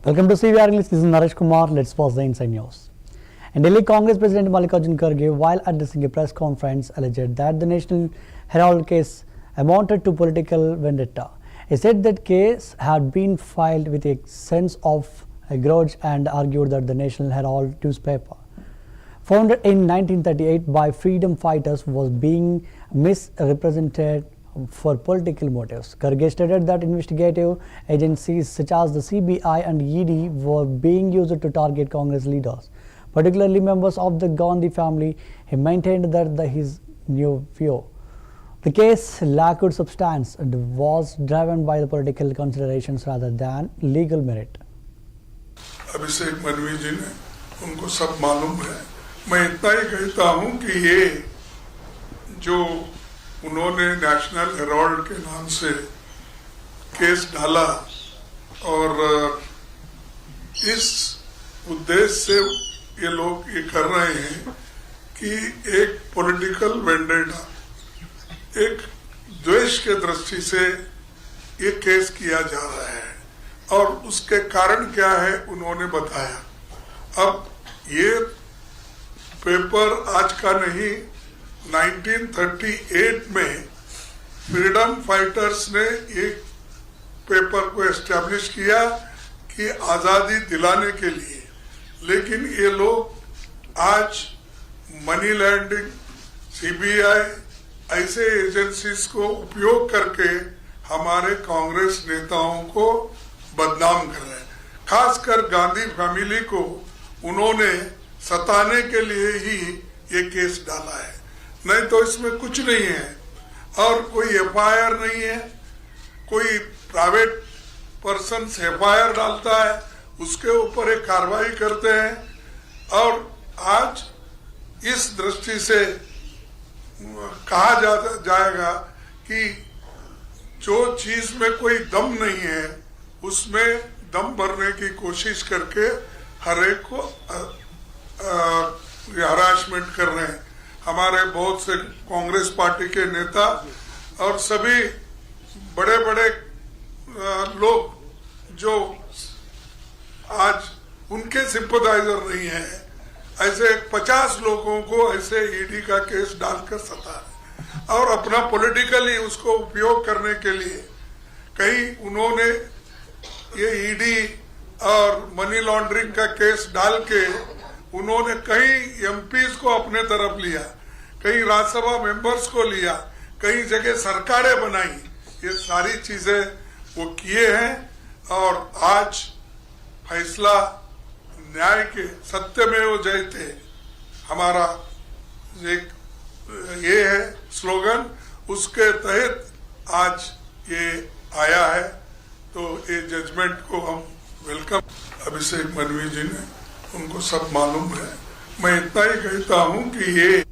Welcome to CVR English. This is Naresh Kumar. Let's watch the inside news. And Delhi Congress President Mallikarjun Kharge, while addressing a press conference, alleged that the National Herald case amounted to political vendetta. He said that case had been filed with a sense of a grudge and argued that the National Herald newspaper, founded in 1938 by freedom fighters, was being misrepresented for political motives. Kharge stated that investigative agencies such as the CBI and ED were being used to target Congress leaders, particularly members of the Gandhi family. He maintained that his new view, the case lacked substance and was driven by the political considerations rather than legal merit. अभिषेक मनवी जी ने उनको सब मालूम है। मैं इतना ही कहता हूं कि ये जो उन्होंने नेशनल हेराल्ड के नाम से केस डाला और इस उद्देश्य से ये लोग ये कर रहे हैं कि एक पॉलिटिकल वेंडेटा, एक द्वेष के दृष्टि से ये केस किया जा रहा है और उसके कारण क्या है उन्होंने बताया। अब ये पेपर आज का नहीं, 1938 में फ्रीडम फाइटर्स ने एक पेपर को एस्टैब्लिश किया कि आजादी दिलाने के लिए, लेकिन ये लोग आज मनी लैंडिंग, सीबीआई ऐसे एजेंसीज को उपयोग करके हमारे कांग्रेस नेताओं को बदनाम कर रहे हैं। खासकर गांधी फैमिली को उन्होंने सताने के लिए ही ये केस डाला है, नहीं तो इसमें कुछ नहीं है और कोई एफआईआर नहीं है। कोई प्राइवेट पर्सन एफआईआर डालता है, उसके ऊपर एक कार्रवाई करते हैं और आज इस दृष्टि से कहा जाएगा कि जो चीज में कोई दम नहीं है उसमें दम भरने की कोशिश करके हर एक को हरासमेंट कर रहे हैं। हमारे बहुत से कांग्रेस पार्टी के नेता और सभी बड़े बड़े लोग जो आज उनके सिंपैथाइजर नहीं है, ऐसे 50 लोगों को ऐसे ईडी का केस डालकर सता है और अपना पॉलिटिकली उसको उपयोग करने के लिए कहीं उन्होंने ये ईडी और मनी लॉन्ड्रिंग का केस डाल के उन्होंने कई एमपीज को अपने तरफ लिया, कई राज्यसभा मेंबर्स को लिया, कई जगह सरकारें बनाई। ये सारी चीजें वो किए हैं और आज फैसला न्याय के सत्यमेव जयते हमारा एक ये है स्लोगन, उसके तहत आज ये आया है, तो ये जजमेंट को हम वेलकम। अभिषेक मनवी जी ने उनको सब मालूम है। मैं इतना ही कहता हूं कि ये